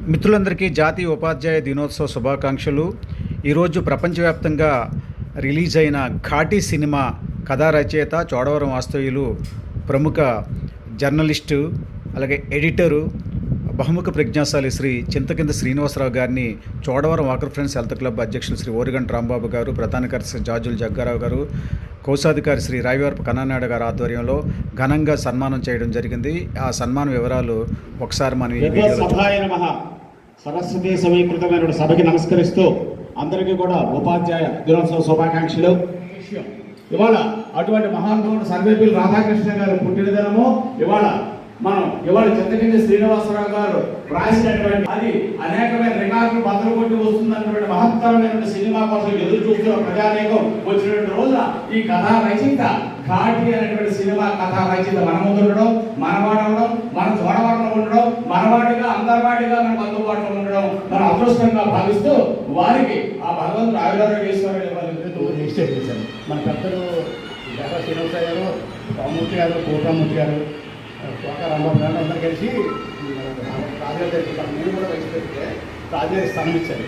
మిత్రులందరికీ జాతీయ ఉపాధ్యాయ దినోత్సవ శుభాకాంక్షలు. ఈరోజు ప్రపంచవ్యాప్తంగా రిలీజ్ అయిన ఘాటీ సినిమా కథా రచయిత చోడవరం వాస్తవ్యులు, ప్రముఖ జర్నలిస్టు, అలాగే ఎడిటరు, బహుముఖ ప్రజ్ఞాశాలి శ్రీ చింతకింద శ్రీనివాసరావు గారిని Chodavaram walker friends health club అధ్యక్షులు శ్రీ ఓరిగంట రాంబాబు గారు, ప్రధాన కార్యదర్శి జాజుల జగ్గారావు గారు, కోశాధికారి శ్రీ రాయవరపు కన్నానాయుడు గారి ఆధ్వర్యంలో ఘనంగా సన్మానం చేయడం జరిగింది. ఆ సన్మాన వివరాలు ఒకసారి మనం ఈ వీడియోలో సరస్వతి సమీకృతమైన సభకి నమస్కరిస్తూ అందరికీ కూడా ఉపాధ్యాయ దినోత్సవ శుభాకాంక్షలు. ఇవాళ అటువంటి మహానుభావుడు సర్వేపల్లి రాధాకృష్ణ గారు పుట్టినదినము. ఇవాళ చింతకింది శ్రీనివాసరావు గారు రాసినటువంటి అది అనేకమైన రికార్డులు బద్దలు కొట్టి వస్తున్నటువంటి మహత్తరమైన సినిమా కోసం ఎదురు చూస్తున్న ప్రజానీకం వచ్చినటువంటి రోజున ఈ కథా రచయిత ఘాటి అనేటువంటి సినిమా కథా రచయిత మన ముందు ఉండడం, మనవాడవడం, మన చోడవరంలో ఉండడం, మనవాడిగా అందరివాడిగా మనకు అందుబాటులో ఉండడం మన అదృష్టంగా భావిస్తూ వారికి ఆ భగవంతుడు ఆయుర్వేశ్వరుడు నిశ్చయం చేశారు. మన పెద్దలు గత శ్రీనివాసరావు గారు, రామూర్తి గారు, కోటరామూర్తి గారు, రాంబాబు గారు అందరూ కలిసి రాజుగారి దగ్గర నేను కూడా వయసు పెడితే రాజుగారి స్థానం ఇచ్చారు.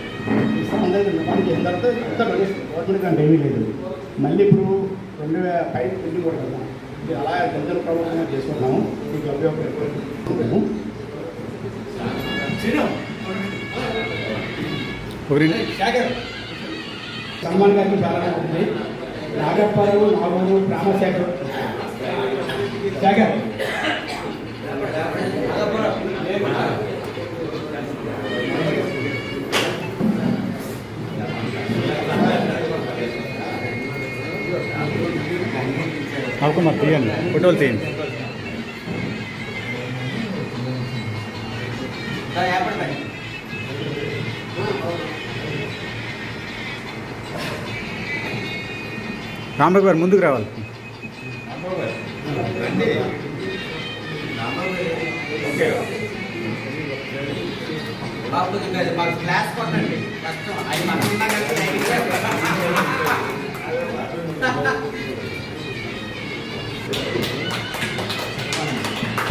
ఈ స్థానం అందరికీ మనకి ఎంత అంత గవర్నమెంట్ అంటే ఏమీ లేదు. మళ్ళీ ఇప్పుడు 2005 బిల్డింగ్ కూడా వెళ్దాం. ఇది అలా జనరల్ ప్రభుత్వంగా చేసుకున్నాము. ఈ క్లబ్ యొక్క సన్మాన్ గారికి చాలా ఉంది. నాగప్పారు, నాగోలు, రామశేఖర్ శేఖర్ आपको मत తీయండి, ఫోటోలు తీయండి. రాంబాబు గారు ముందుకు రావాలి.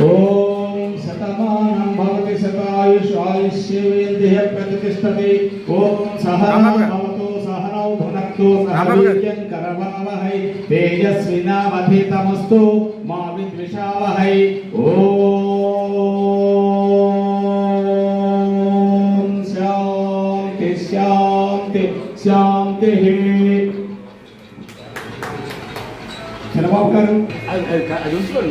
ఓం శతమానం భవతి శతాయుష్ ఆయుష్యేంద్రియ ప్రతిష్టతి. ఓం సహనా భవతు సహనౌ భునక్తు సహ వీర్యం కరవావహై తేజస్వినావధీతమస్తు మా విద్విషావహై. ఓం శాంతి శాంతి శాంతి. చంద్రబాబు గారు అది ఉంచుకోండి.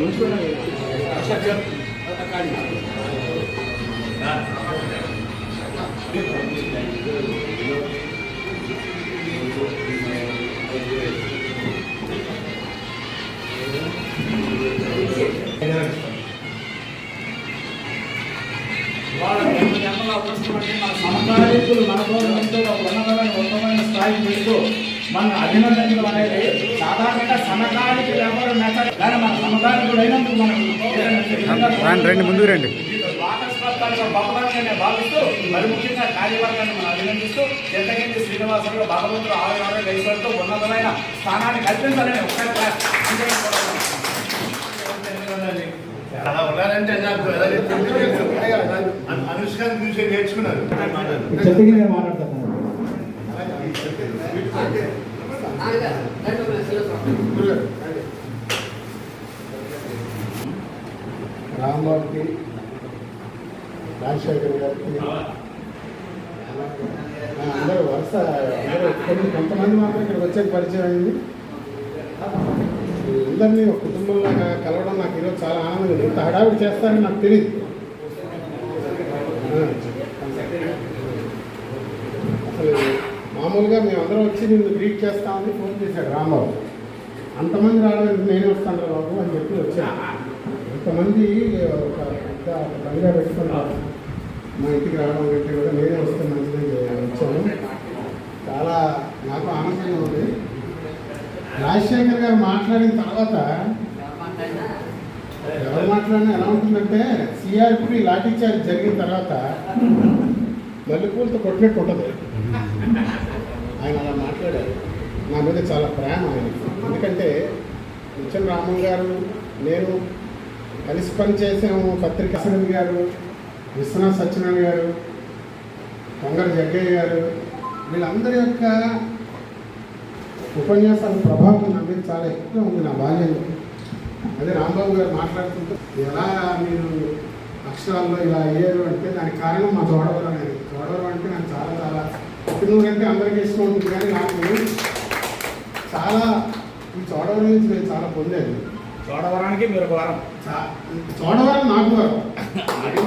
సమకాలీకులు మనతో ఉన్నతమైన స్థాయికి వెళ్తూ మన అభినందించడం అనేది సాధారణంగా సమకాలిక ఎవరు కానీ మన సమకాలికుడు అయినందుకు మనం రండి, ముందుకు రండి. గొప్పతనంగానే భావిస్తూ మరి ముఖ్యంగా కార్యవర్గాన్ని మనం అభినందిస్తూ చింతకింది శ్రీనివాసరావు భగవంతుడు ఆయుర్వేశ్వరుతో ఉన్నతమైన స్థానాన్ని కల్పించాలని ఒక్కసారి అనుష్కాన్ని చూసి నేర్చుకున్నారు. రాంబాబుకి, రాజశేఖర్ గారికి అందరూ వరుస కొంతమంది మాత్రం ఇక్కడికి వచ్చాక పరిచయం అయింది. అందరినీ ఒక కుటుంబంలాగా కలవడం నాకు ఈరోజు చాలా ఆనందంగా ఉంది. ఇంత హడావిడి చేస్తారని నాకు తెలియదు. అసలు మామూలుగా మేమందరం వచ్చి నిన్ను గ్రీట్ చేస్తామని ఫోన్ చేశాడు రాంబాబు. అంతమంది రావడానికి నేనే వస్తాను బాబు అని చెప్పి వచ్చాను. ఇంతమంది ఒక పెద్ద పనిగా పెట్టుకున్నారు. మా ఇంటికి రావడం కంటే కూడా నేనే వస్తే మంచిదని వచ్చాను. చాలా నాకు ఆనందంగా ఉంది. రాజశేఖర్ గారు మాట్లాడిన తర్వాత ఎవరు మాట్లాడినా ఎలా ఉంటుందంటే సిఆర్పి లాఠీచార్జ్ జరిగిన తర్వాత మల్లెపూలతో కొట్టినట్టు ఉంటుంది. ఆయన అలా మాట్లాడారు. నా మీద చాలా ప్రేమ ఆయనకి. ఎందుకంటే నిత్యం రామన్ గారు నేను కలిసి పనిచేసాము. పత్రికా గారు, విశ్వనాథ్ సత్యనారాయణ గారు, కొంగర జగ్గయ్య గారు, వీళ్ళందరి యొక్క ఉపన్యాసాల ప్రభావం నా మీద చాలా ఎక్కువ ఉంది నా బాల్యంలో. అదే రాంబాబు గారు మాట్లాడుతుంటే ఎలా మీరు అక్షరాల్లో ఇలా అయ్యారు అంటే దానికి కారణం మా చోడవరం అనేది. చోడవరం అంటే నాకు చాలా చాలా పుట్టినూరంటే అందరికీ ఇష్టం ఉంటుంది, కానీ నాకు చాలా ఈ చోడవరం నుంచి నేను చాలా పొందాను. చోడవరానికి మీరు ఒక వారం. చోడవరం నాకు వరం,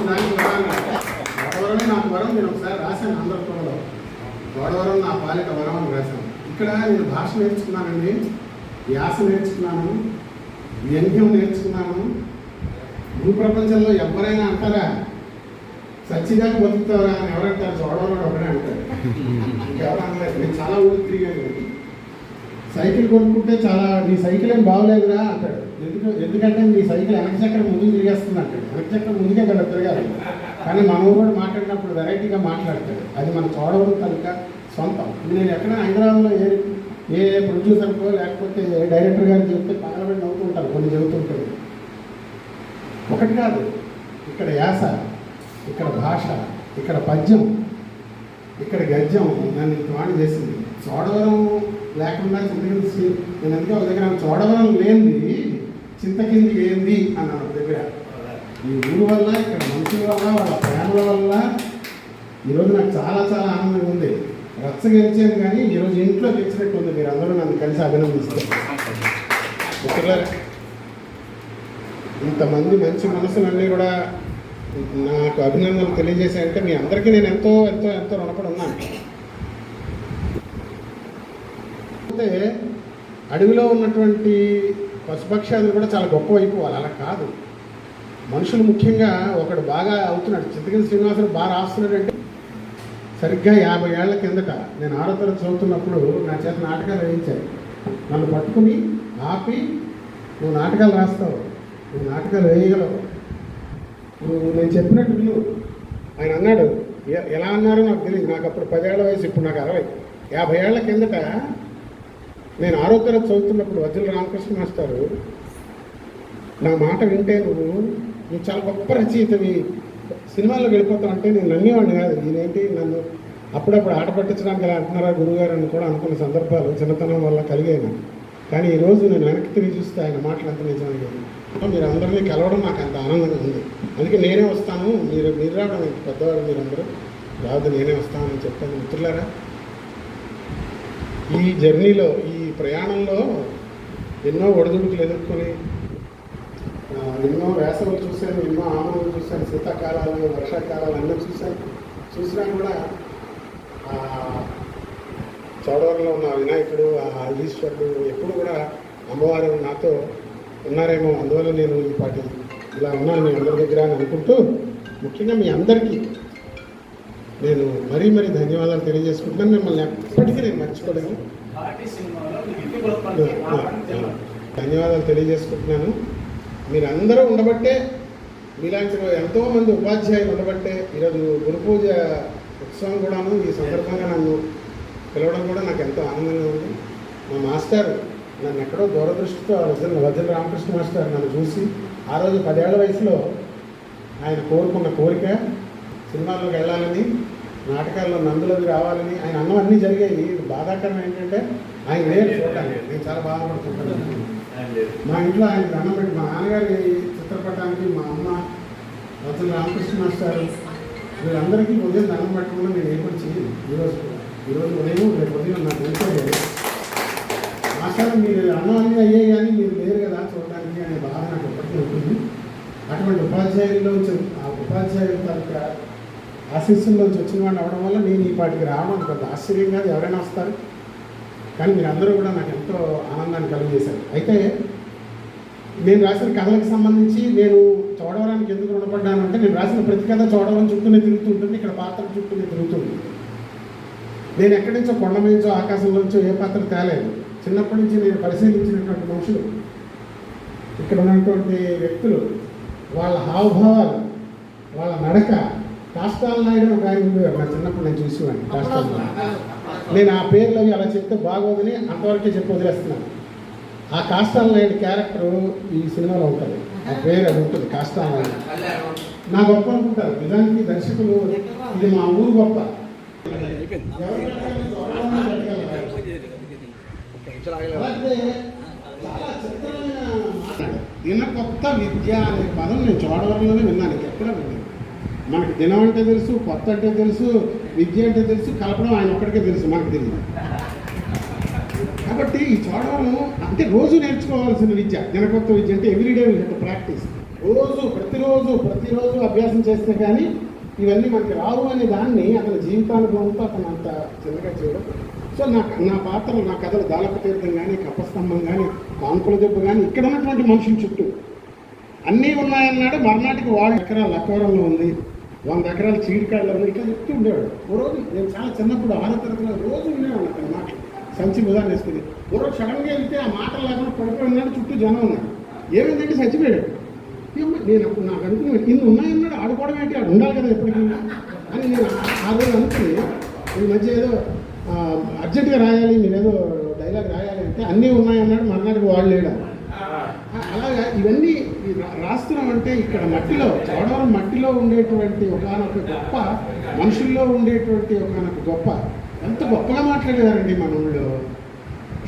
దానికి వరం కాదు. చోడవరమే నాకు వరం. నేను ఒకసారి రాశాను ఆంధ్రప్రదేశ్లో, చోడవరం నా పాలిట వరం అని రాశాను. ఇక్కడ నేను భాష నేర్చుకున్నానండి, యాస నేర్చుకున్నాను, వ్యంగ్యం నేర్చుకున్నాను. భూ ప్రపంచంలో ఎవరైనా అంటారా సచ్చిదాకా బతుకుతారా అని ఎవరంటారు? చోడవరం ఒకడే అంటారు, ఇంకెవరు అనలేదు. నేను చాలా ఊరికి తిరిగాను. సైకిల్ కొనుక్కుంటే చాలా నీ సైకిల్ ఏం బాగోలేదురా అంటాడు. ఎందుకంటే నీ సైకిల్ వెనక చక్రం ముందుకు తిరిగేస్తుంది అంటాడు. వెనక చక్రం ముందుకే కదా తిరగాలి. కానీ మన ఊరు మాట్లాడినప్పుడు వెరైటీగా మాట్లాడతాడు. అది మన చోడవరం కనుక సొంతం. నేను ఎక్కడ హైదరాబాద్లో ఏ ప్రొడ్యూసర్కో లేకపోతే ఏ డైరెక్టర్ గారు చెప్తే పగలబడి నవ్వుతుంటారు, కొన్ని చెబుతుంటారు. ఒకటి కాదు, ఇక్కడ యాస, ఇక్కడ భాష, ఇక్కడ పద్యం, ఇక్కడ గద్యం నన్ను ఇంతవాణి చేసింది. చోడవరం లేకుండా చింతకింది, నేను అందుకే ఒక దగ్గర చోడవరం లేనిది చింతకింది ఏంది అన్నాను ఒక దగ్గర. ఈ ఊరు వల్ల, ఇక్కడ మనుషుల వల్ల, వాళ్ళ ప్రేమల వల్ల ఈరోజు నాకు చాలా చాలా ఆనందంగా ఉంది. రచ్చ గెలిచాను కానీ ఈరోజు ఇంట్లో గెలిచినట్టు ఉంది. మీరు అందరూ నన్ను కలిసి అభినందిస్తారు. ఇంతమంది మంచి మనసులన్నీ కూడా నాకు అభినందనలు తెలియజేశాయంటే మీ అందరికీ నేను ఎంతో ఎంతో ఎంతో రుణపడి ఉన్నాను. అయితే అడవిలో ఉన్నటువంటి పశుపక్షాదులు కూడా చాలా గొప్ప అయిపోవాలి, అలా కాదు. మనుషులు ముఖ్యంగా ఒకడు బాగా అవుతున్నాడు. చింతకింది శ్రీనివాసరావు బాగా రాస్తున్నాడు అంటే సరిగ్గా 50 ఏళ్ల కిందట నేను 6వ తరగతి చదువుతున్నప్పుడు నా చేత నాటకాలు వేయించారు. నన్ను పట్టుకుని ఆపి, నువ్వు నాటకాలు రాస్తావు, నువ్వు నాటకాలు వేయగలవు, నువ్వు నేను చెప్పినట్టు విను. ఆయన అన్నాడు. ఎలా అన్నారో నాకు తెలియదు, నాకు అప్పుడు 10 ఏళ్ల వయసు, ఇప్పుడు నాకు 60. 50 ఏళ్ల కిందట నేను 6వ తరగతి చదువుతున్నప్పుడు వజ్జల రామకృష్ణ మాస్టారు నా మాట వింటే నువ్వు చాలా గొప్ప రచయితవి, సినిమాల్లోకి వెళ్ళిపోతావు అంటే నేను నమ్మేవాడిని కాదు. నేనేంటి నన్ను అప్పుడప్పుడు ఆట పట్టించడానికి ఇలా అంటున్నారా గురువుగారు అని కూడా అనుకున్న సందర్భాలు చిన్నతనం వల్ల కలిగాను. కానీ ఈరోజు నేను వెనక్కి తిరిగి చూస్తే ఆయన మాటలు అంత నిజమయ్యాను. మీరు అందరినీ కలవడం నాకు అంత ఆనందంగా ఉంది. అందుకే నేనే వస్తాను, మీరు రావడం పెద్దవాడు, మీరందరూ రావద్దు, నేనే వస్తానని చెప్పాను. మిత్రులారా, ఈ జర్నీలో, ఈ ప్రయాణంలో ఎన్నో ఒడిదుడుకులు ఎదుర్కొని ఎన్నో వేసవులు చూశాను, ఎన్నో ఆమోదులు చూశాను, శీతాకాలాలు, వర్షాకాలాలు అన్నీ చూసినా కూడా చోడవరంలో ఉన్న వినాయకుడు, ఆ ఈశ్వరుడు ఎప్పుడు కూడా అమ్మవారు నాతో ఉన్నారేమో, అందువల్ల నేను ఈ పాటి ఇలా ఉన్నాను మీ అందరి దగ్గర అని అనుకుంటూ, ముఖ్యంగా మీ అందరికీ నేను మరీ మరీ ధన్యవాదాలు తెలియజేసుకుంటున్నాను. మిమ్మల్ని ఎప్పటికీ నేను మర్చిపోలేను. ధన్యవాదాలు తెలియజేసుకుంటున్నాను. మీరందరూ ఉండబట్టే, మీలాంటి ఎంతోమంది ఉపాధ్యాయులు ఉండబట్టే ఈరోజు గురు పూజ ఉత్సవం కూడాను ఈ సందర్భంగా నన్ను పిలవడం కూడా నాకు ఎంతో ఆనందంగా ఉంది. మా మాస్టర్ నన్ను ఎక్కడో దూరదృష్టితో వజ్జల రామకృష్ణ మాస్టర్ నన్ను చూసి ఆ రోజు 10 ఏళ్ల వయసులో ఆయన కోరుకున్న కోరిక సినిమాల్లోకి వెళ్ళాలని, నాటకాల్లో నందులవి రావాలని ఆయన అన్నం అన్నీ జరిగాయి. బాధాకరం ఏంటంటే ఆయన లేరు చూడటానికి. నేను చాలా బాధపడుతుంటాను. మా ఇంట్లో ఆయన దండం పెట్టి, మా నాన్నగారి చిత్రపటానికి మా అమ్మ, వజ్జల రామకృష్ణ మాస్టర్, వీళ్ళందరికీ ఉదయం దండం పెట్టకుండా నేను ఏర్పరిచి ఈరోజు ఉదయం రేపు ఉదయం నాకు తెలిసేది మాస్టర్ మీరు అన్నం అన్నీ అయ్యాయి కానీ మీరు లేరు కదా చూడడానికి అనే బాధ నాకు ఎప్పటికీ ఉంటుంది. అటువంటి ఉపాధ్యాయుల్లోంచి, ఆ ఉపాధ్యాయుల తాలూకా ఆశీస్సుల్లోంచి వచ్చిన వాడిని అవడం వల్ల నేను ఈ పాటికి రావడం కొంత ఆశ్చర్యం కాదు, ఎవరైనా వస్తారు. కానీ మీరందరూ కూడా నాకు ఎంతో ఆనందాన్ని కలుగజేశారు. అయితే నేను రాసిన కథలకు సంబంధించి నేను చోడవరానికి ఎందుకు రుణపడ్డాను అంటే, నేను రాసిన ప్రతి కథ చోడవరం చుట్టూనే తిరుగుతుంటుంది, ఇక్కడ పాత్ర చుట్టూనే తిరుగుతుంది. నేను ఎక్కడి నుంచో కొండ నుంచో ఆకాశంలోంచో ఏ పాత్ర తేలేదు. చిన్నప్పటి నుంచి నేను పరిశీలించినటువంటి మనుషులు, ఇక్కడ ఉన్నటువంటి వ్యక్తులు, వాళ్ళ హావభావాలు, వాళ్ళ నడక. కాష్టాల నాయుడు ఒక ఆయన ఉండేవారు, నా చిన్నప్పుడు నేను చూసేవాడిని. కాష్టాల నాయుడు, నేను ఆ పేర్లు అవి అలా చెప్తే బాగోదని అంతవరకే చెప్పి వదిలేస్తున్నాను. ఆ కాష్టాల నాయుడు క్యారెక్టర్ ఈ సినిమాలో ఉంటుంది, ఆ పేరు అది ఉంటుంది, కాష్టాల నాయుడు. నా గొప్ప అనుకుంటారు. నిజానికి దర్శకులు ఇది మా ఊరు గొప్ప, అలాగే చాలా చిత్రమైన మాట. దినకొత్త విద్య అనే పదం నేను చోడవరంలోనే విన్నాను, ఇంకెక్కడ విన్నాను. మనకి దినం అంటే తెలుసు, కొత్త అంటే తెలుసు, విద్య అంటే తెలుసు, కలపడం ఆయన ఒక్కడికే తెలుసు, మనకు తెలియదు. కాబట్టి ఈ చోడవరం అంటే రోజు నేర్చుకోవాల్సిన విద్య. దినకొత్త విద్య అంటే ఎవ్రీడే ప్రాక్టీస్. ప్రతిరోజు అభ్యాసం చేస్తే కానీ ఇవన్నీ మనకి రావు అనే దాన్ని అతని జీవితానుభవంతో అతను అంత చిన్నగా చేయడం. సో నా పాత్రలు, నా కథలు దాలపు తీర్థం కానీ, కప్పస్తంభం కానీ, కాన్పుల దెబ్బ కానీ, ఇక్కడ ఉన్నటువంటి మనుషుల చుట్టూ అన్నీ ఉన్నాయన్నాడు. మర్నాటికి 100 ఎకరాల లక్కవరంలో ఉంది, 100 ఎకరాల చీడికాయలో ఉంది, ఇట్లా చెప్తూ ఉండేవాడు. ఓ రోజు నేను చాలా చిన్నప్పుడు 6వ తరగతిలో రోజు వినేవాడు అతని మాటలు. సంచి బుధాన్ని వేసుకుని ఓ రోజు సడన్గా వెళ్తే ఆ మాటలు లేకుండా పడిపోయి ఉన్నాడు, చుట్టూ జనం ఉన్నాడు. ఏమైందంటే చచ్చిపోయాడు. నేను అప్పుడు నాకు అనుకున్నాను, ఇన్ని ఉన్నాయన్నాడు, ఆడుకోవడం ఏంటి, ఆడు ఉండాలి కదా ఎప్పటికీ అని నేను ఆ రోజు అనుకుని, ఈ మధ్య ఏదో అర్జెంటుగా రాయాలి, నేనేదో డైలాగ్ రాయాలి అంటే అన్నీ ఉన్నాయన్నాడు, మర్నాటికి వాడు లేడా. అలాగా ఇవన్నీ రాస్తున్నామంటే ఇక్కడ మట్టిలో, చోడవరం మట్టిలో ఉండేటువంటి ఒకనొక గొప్ప, మనుషుల్లో ఉండేటువంటి ఒకనొక గొప్ప, ఎంత గొప్పగా మాట్లాడేవారండి మన ఊళ్ళో.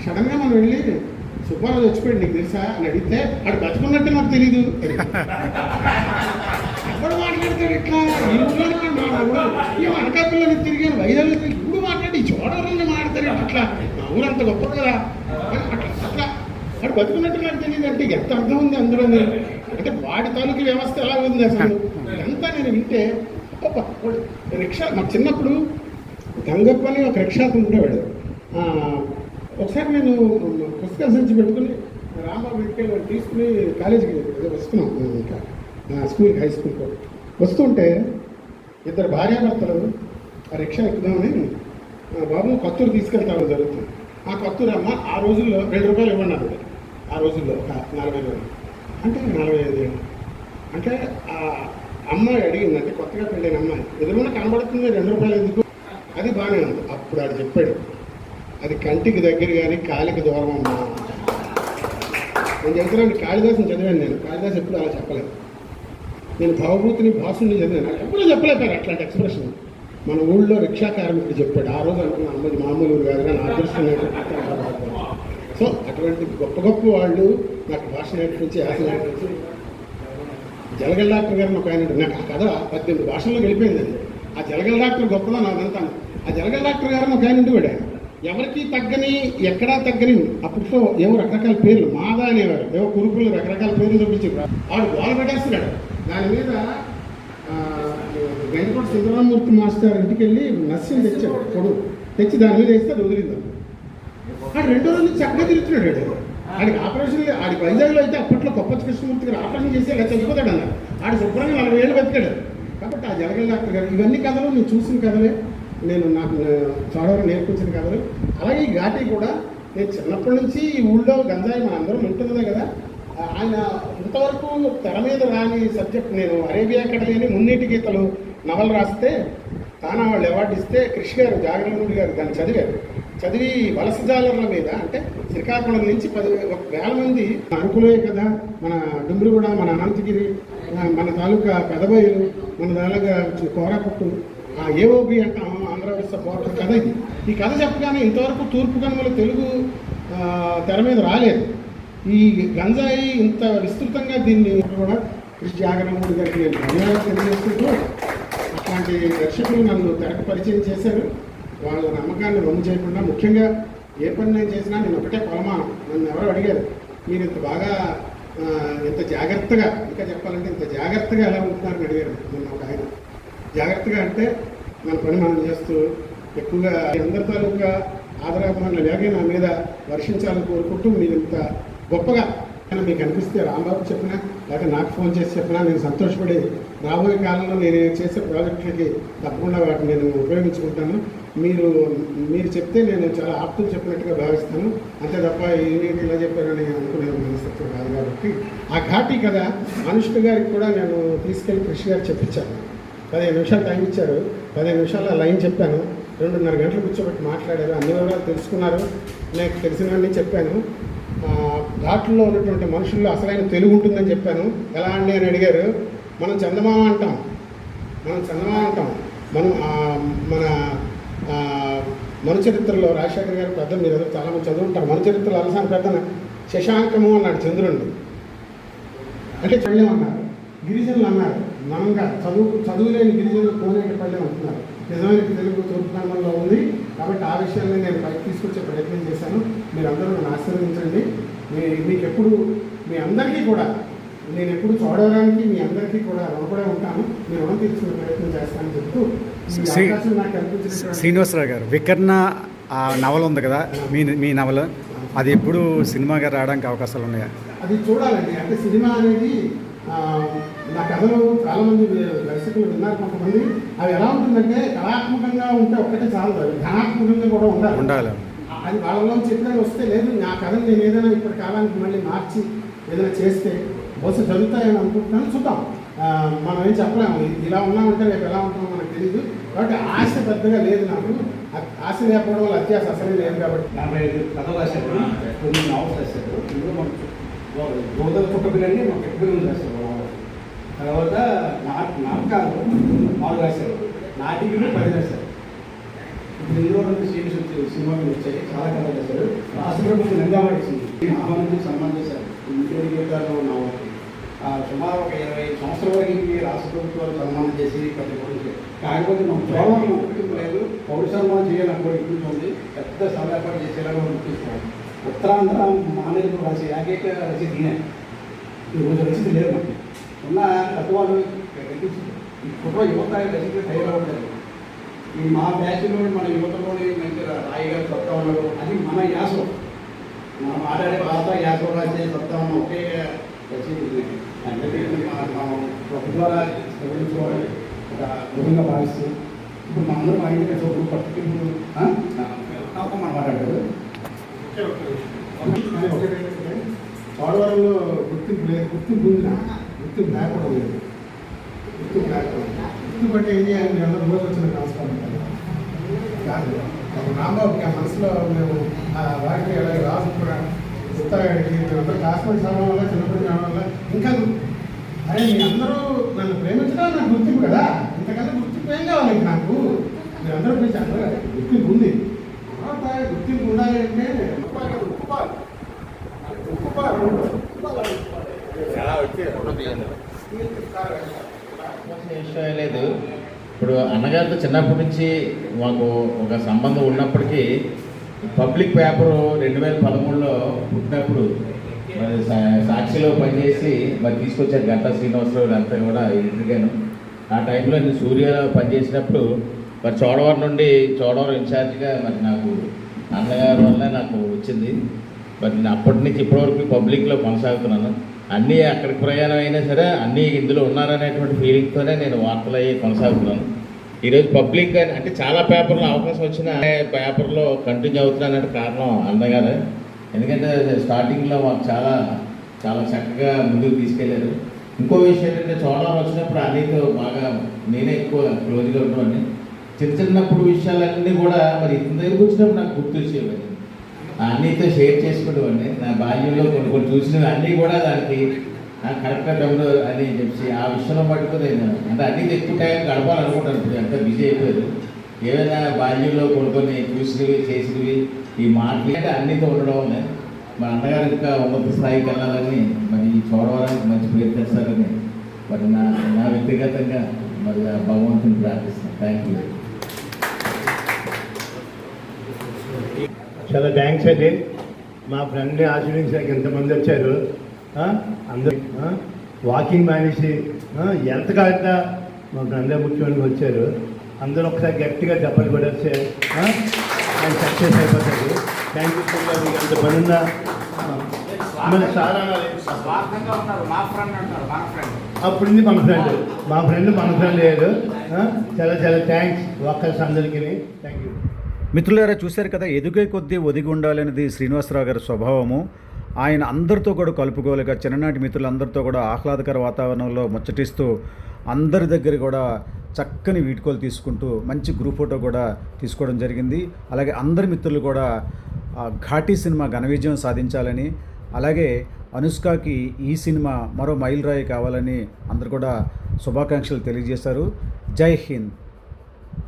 సడన్గా మనం వెళ్ళి సుబ్బారావు చచ్చిపోయాడు నీకు తెలుసా అని అడిగితే వాడు బతుకున్నట్టు నాకు తెలీదు. ఎప్పుడు మాట్లాడతాడు ఇట్లా, ఈ ఊళ్ళో ఈ అనకాపల్లిని తిరిగాను, వైజాగ్ ఇప్పుడు మాట్లాడి చోడవరంలో మాట్లాడతారు అట్లా, మా ఊరు అంత గొప్ప కదా అట్లా వాడు బతుకున్నట్టు నాకు తెలియదు. అంటే ఎంత అర్థం ఉంది అందులో, అంటే వాడి తాలూకు వ్యవస్థ ఎలా ఉంది అసలు ఎంత నేను వింటే. రిక్షా మాకు చిన్నప్పుడు గంగప్ప అని ఒక రిక్షా ఉండేవాడు. ఒకసారి నేను పుస్తకాలు సంచి పెట్టుకుని రాంబాబు ఇంటికి తీసుకుని కాలేజీకి వస్తున్నాం, ఇంకా స్కూల్కి, హై స్కూల్కి వస్తుంటే ఇద్దరు భార్యాభర్తలు ఆ రిక్షా ఎక్కుదామని బాబు కొత్తూరు తీసుకెళ్తామని జరుగుతుంది. ఆ కొత్తూరు అమ్మ ఆ రోజుల్లో 2 రూపాయలు ఇవ్వండి అన్నది. ఆ రోజుల్లో ఒక 40 రోజులు అంటే 45 ఏళ్ళు. అంటే ఆ అమ్మాయి అడిగింది, అంటే కొత్తగా పెళ్ళైన అమ్మాయి, ఎదురుగా కనబడుతుంది 2 రూపాయలు ఎందుకు, అది బాగానే ఉంది. అప్పుడు ఆడు చెప్పాడు, అది కంటికి దగ్గర కానీ కాలికి దూరం అమ్మా. నేను చెప్తున్నాను, కాళిదాసుని చదివాను నేను. కాళిదాసు ఎప్పుడు అలా చెప్పలేదు. నేను భవభూతిని భాసుని చదివాను, ఎప్పుడూ చెప్పలేపారు అట్లాంటి ఎక్స్ప్రెషన్. మన ఊళ్ళో రిక్షా కార్మికుడు చెప్పాడు. ఆ రోజు అనుకున్న అమ్మది మామూలు కాదు కానీ అదృష్టం నేర్పించి. సో అటువంటి గొప్ప గొప్ప వాళ్ళు నాకు భాష నేర్పించి, యాస నేర్పించి. జలగల్ డాక్టర్ గారిని ఒక ఆయన, నాకు ఆ కథ 18 భాషల్లో వెళ్ళిపోయింది. అది ఆ జలగల్ డాక్టర్ గొప్పదా నాకు అంతాను. ఆ జలగల్ డాక్టర్ గారిని ఒక ఆయన ఉండేవాడు. ఎవరికి తగ్గని, ఎక్కడా తగ్గని, అప్పట్లో ఏవో రకరకాల పేర్లు, మాదా అనేవారు, ఏవో కురుకులు రకరకాల పేర్లు చూపించారు. వాడు గోల పెట్టేస్తున్నాడు. దాని మీద గంగకోట సుందరరామూర్తి మాస్టర్ ఇంటికి వెళ్ళి నస్యం తెచ్చాడు, పొడుగు తెచ్చి దాని మీద వేస్తే అది వదిలిందాం. ఆడు 2 రోజులు చక్కగా తిరుగుతున్నాడు. ఆడికి ఆపరేషన్, ఆడికి వైజాగ్లో అయితే అప్పట్లో కొప్పచ్చి కృష్ణమూర్తి గారు ఆపరేషన్ చేసి ఇలా చచ్చిపోతాడు అన్నారు. ఆడు శుభ్రంగా 40 ఏళ్ళు బతికాడు. కాబట్టి ఆ జలగల్ డాక్టర్ గారు ఇవన్నీ కథలు నేను చూసిన కథలే, నాకు చోడవరం నేర్పించిన కథలు. అలాగే ఈ ఘాటీ కూడా నేను చిన్నప్పటి నుంచి ఈ ఊళ్ళో గంజాయి మన అందరం ఉంటుందే కదా. ఆయన ఇంతవరకు తెర మీద రాని సబ్జెక్ట్, నేను అరేబియా కడలేని మున్నీటి గీతలు నవలు రాస్తే తానా వాళ్ళు అవార్డు ఇస్తే కృషి గారు, జాగరణూరి గారు దాన్ని చదివి వలసజాలర్ల మీద, అంటే శ్రీకాకుళం నుంచి 10,000 మంది అరకులే కదా, మన డుమ్రిగూడ, మన అనంతగిరి, మన తాలూకా పెదబయలు, మన తాలూకా కోరాపుట్టు, ఏఓబి అంటాం, ఆంధ్రప్రదేశ్ బోర్డర్ కథ ఇది. ఈ కథ చెప్పగానే ఇంతవరకు తూర్పు కనుమల తెలుగు తెర మీద రాలేదు. ఈ గంజాయి ఇంత విస్తృతంగా దీన్ని కూడా కృషి జాగరణూరి గారికి నేను ధన్యవాదాలు తెలియజేస్తుంటూ, అట్లాంటి దర్శకులు నన్ను తెరకు పరిచయం చేశారు. వాళ్ళ నమ్మకాన్ని రొమ్ము చేయకుండా, ముఖ్యంగా ఏ పని నేను చేసినా నేను ఒకటే కొలమానం. నన్ను ఎవరో అడిగారు, మీరు ఇంత బాగా ఇంత జాగ్రత్తగా, ఇంకా చెప్పాలంటే ఇంత జాగ్రత్తగా ఎలా ఉంటున్నారని అడిగారు నన్ను ఒక ఆయన. జాగ్రత్తగా అంటే మన పని మనం చేస్తూ, ఎక్కువగా అందరి తాలూకా ఆదరాభిమానులు అలాగే నా మీద వర్షించాలని కోరుకుంటూ, మీరు ఇంత గొప్పగా మీకు అనిపిస్తే రాంబాబు చెప్పినా, లేకపోతే నాకు ఫోన్ చేసి చెప్పినా నేను సంతోషపడి రాబోయే కాలంలో నేను చేసే ప్రాజెక్టులకి తప్పకుండా వాటిని నేను ఉపయోగించుకుంటాను. మీరు చెప్తే నేను చాలా ఆప్తులు చెప్పినట్టుగా భావిస్తాను, అంతే తప్ప ఏంటి ఇలా చెప్పారని అనుకునే మనస్తత్వం కాదు. కాబట్టి ఆ ఘాటీ కదా అనుష్క గారికి కూడా నేను తీసుకెళ్ళి కృషి గారు చెప్పించాను. 15 నిమిషాలు టైం ఇచ్చారు. 15 నిమిషాలు లైన్ చెప్పాను. 2.5 గంటలు కూర్చోబెట్టి మాట్లాడారు. అన్ని వివరాలు తెలుసుకున్నారు. నాకు తెలిసినవన్నీ చెప్పాను. ఘాట్లో ఉన్నటువంటి మనుషుల్లో అసలైన తెలుగు ఉంటుందని చెప్పాను. ఎలా అండి అని అడిగారు. మనం చందమామ అంటాం, మనం మన మన చరిత్రలో రాజశేఖర్ గారి పెద్ద మీరు ఏదో చాలామంది చదువుంటారు. మన చరిత్రలో అలసాని పెద్దన శశాంకము అన్నాడు చంద్రుడిని. అంటే పళ్ళెం అన్నారు, గిరిజనులు అన్నారు. మనంగా చదువులేని గిరిజనులు కోనేటి పళ్ళెం అంటున్నారు. నిజమైన తెలుగు తూర్పుఖండంలో ఉంది. కాబట్టి ఆ విషయాన్ని నేను పైకి తీసుకొచ్చే ప్రయత్నం చేశాను. మీరందరూ నన్ను ఆశీర్వదించండి. మీకు ఎప్పుడు మీ అందరికీ కూడా నేను ఎప్పుడు చూడడానికి మీ అందరికీ కూడా రుణపడే ఉంటాను. మీ రుణం తీర్చుకునే ప్రయత్నం చేస్తానని చెప్తూ ఈ అవకాశం నాకు కల్పించిన శ్రీనివాసరావు గారు, వికర్ణ ఆ నవల ఉంది కదా, మీ నవల, అది ఎప్పుడు సినిమాగా రావడానికి అవకాశాలు ఉన్నాయా? అది చూడాలండి. అంటే సినిమా అనేది నా కథలు చాలామంది దర్శకులు విన్నారు కొంతమంది. అవి ఎలా ఉంటుందంటే కళాత్మకంగా ఉంటే ఒక్కటే చాలు, ధనాత్మకంగా కూడా ఉండాలి. అది వాళ్ళలోంచి ఎప్పుడైనా వస్తే లేదు నా కథను నేను ఏదైనా ఇప్పటి కాలానికి మళ్ళీ మార్చి ఏదైనా చేస్తే బహుశా జరుగుతాయని అనుకుంటున్నాను. చూద్దాం. మనం ఏం చెప్పలేము, ఇలా ఉన్నామంటే రేపు ఎలా ఉంటామో మనకు తెలియదు. కాబట్టి ఆశ పెద్దగా లేదు నాకు. ఆశ లేకపోవడం వల్ల అత్యాశ అసలే లేదు. కాబట్టి 55 కథలు రాశారు, 9 నావల్స్ రాశారు. ఇందులో మనకు గోదల పుట్టపిల్లని మాకు ఎక్కువ రాశారు. తర్వాత నాటకాలు 4 రాశారు, నాటికలు 10 రాశారు. ఇప్పుడు ఇందులో సీన్స్ సినిమాలు వచ్చాయి, చాలా కథలు రాశారు. రాష్ట్ర ప్రభుత్వం నంగావాడ ఇచ్చింది, ఆహ్వానించి సన్మానం చేశారు. ఇంటి గీతాలు నావల్కి సుమారు ఒక 25 సంవత్సరాల వరకు రాష్ట్ర ప్రభుత్వాలు సన్మానం చేసి ప్రతి ఒక్కరికి. కాకపోతే మనం చూడడం గుర్తింపు లేదు. పౌర సన్మానం చేయాలని కూడా గుర్తుంది. పెద్ద సభ ఏర్పాటు చేసేలాగా గుర్తిస్తాం. ఉత్తరాంధ్ర మానేరు రాసి ఏకైక రచయిత ఈయన. ఈరోజు రచయిత లేదు మనకి. ఉన్న తత్వాలు ఈ కుట్ర యువత రచయిత తయారవుతారు. ఈ మా బ్యాచ్లో మన యువతలోని మంచి రాయిగా సత్తా ఉన్నారు. అది మన యాసం, మనం మాట్లాడే భాష యాసం రాసే సత్తా ఉన్న ఒకే రచయిత. అంటే మనం ద్వారా గమనించుకోవాలి, ఒక గృహంగా భావిస్తూ ఇప్పుడు మనందరం అయితే చోటు పట్టుకుని మనం మాట్లాడారు. పోలవరంలో గుర్తింపు లేదు, గుర్తింపు ఉంది, గుర్తింపు లేకపోవడం లేదు. గుర్తింపు అంటే ఏం చేయాలి? మీరు అందరూ రోజు వచ్చిన ట్రాన్స్ఫార్మర్ కాదు. ఒక రాంబాబుకి ఆ మనసులో మేము వాటిని అలాగే రాసు కూడా ఉత్తరాడికి మేమందరూ క్లాస్మేట్ చదవడం వల్ల చిన్నప్పటి చదవడం వల్ల ఇంకా అరే మీ అందరూ నన్ను ప్రేమించడం నాకు గుర్తింపు కదా. ఇంతకన్నా గుర్తింపు ఏం కావాలి నాకు? మీరు అందరూ పిలిచి అందరూ గుర్తింపు ఉంది. గుర్తింపు ఉండాలి అంటే విషయం లేదు. ఇప్పుడు అన్నగారితో చిన్నప్పటి నుంచి మాకు ఒక సంబంధం ఉన్నప్పటికీ పబ్లిక్ పేపరు 2013లో పుట్టినప్పుడు మరి సాక్షిలో పనిచేసి మరి తీసుకొచ్చారు గంటా శ్రీనివాసరావు అంతా కూడా ఎదురుగాను. ఆ టైంలో నేను సూర్యలో పనిచేసినప్పుడు మరి చోడవరం ఇన్ఛార్జిగా మరి నాకు అన్నగారి వల్ల నాకు వచ్చింది. మరి నేను అప్పటి నుంచి ఇప్పటివరకు పబ్లిక్లో కొనసాగుతున్నాను. అన్నీ అక్కడికి ప్రయాణం అయినా సరే అన్నీ ఇందులో ఉన్నారనేటువంటి ఫీలింగ్తోనే నేను వార్తలు అయ్యి కొనసాగుతున్నాను. ఈరోజు పబ్లిక్ అంటే చాలా పేపర్లో అవకాశం వచ్చిన పేపర్లో కంటిన్యూ అవుతున్నానంటే కారణం అన్నగారు. ఎందుకంటే స్టార్టింగ్లో మాకు చాలా చాలా చక్కగా ముందుకు తీసుకెళ్ళారు. ఇంకో విషయం ఏంటంటే చోడవరం వచ్చినప్పుడు అన్నితో బాగా నేనే ఎక్కువ క్లోజ్గా ఉండేవాడిని. చిన్నప్పుడు విషయాలన్నీ కూడా మరి ఇంత దగ్గరికి వచ్చినప్పుడు నాకు గుర్తొచ్చేవాడిని, అన్నీతో షేర్ చేసుకునేవాడిని. నా బాల్యంలో కొన్ని చూసినవి అన్నీ కూడా దానికి కరెక్ట్గా డబ్బులు అని చెప్పి ఆ విషయంలో మటుకు నేను అంటే అన్నీ ఎక్కువ టైం గడపాలనుకుంటాను. ఇప్పుడు ఎంత బిజీ అయిపోయారు. ఏదైనా బాల్యంలో కొన్ని చూసినవి చేసినవి ఈ మాటలు అంటే అన్నీతో ఉండడం వల్ల మా అన్నగారు ఇంకా ఉన్నత స్థాయికి వెళ్ళాలని మరి ఈ చోడవరానికి మంచి పేరు తెస్తారని మరి నా వ్యక్తిగతంగా మరి భగవంతుని ప్రార్థిస్తాను. Thank you. చాలా థ్యాంక్స్ అండి. మా ఫ్రెండ్ని ఆశీర్వదించడానికి ఎంతమంది వచ్చారు. అందరూ వాకింగ్ మానేసి ఎంత కాకుండా మా ఫ్రెండే ముఖ్యమంత్రి వచ్చారు. అందరూ ఒకసారి గట్టిగా చెప్పలు పడేస్తే ఆయన సక్సెస్ అయిపోతాడు. Thank you so much. మీకు అంత పని ఉందా? అప్పుడు మన ఫ్రెండ్ లేదు. చాలా చాలా థ్యాంక్స్ వర్కర్స్ అందరికీ. Thank you. మిత్రులారా, చూశారు కదా, ఎదుగే కొద్దీ ఒదిగి ఉండాలనేది శ్రీనివాసరావు గారి స్వభావము. ఆయన అందరితో కూడా కలుపుకోలేక చిన్ననాటి మిత్రులందరితో కూడా ఆహ్లాదకర వాతావరణంలో ముచ్చటిస్తూ అందరి దగ్గర కూడా చక్కని వీడ్కోలు తీసుకుంటూ మంచి గ్రూప్ ఫోటో కూడా తీసుకోవడం జరిగింది. అలాగే అందరి మిత్రులు కూడా ఘాటీ సినిమా ఘన విజయం సాధించాలని, అలాగే అనుష్కకి ఈ సినిమా మరో మైలురాయి కావాలని అందరూ కూడా శుభాకాంక్షలు తెలియజేశారు. జై హింద్.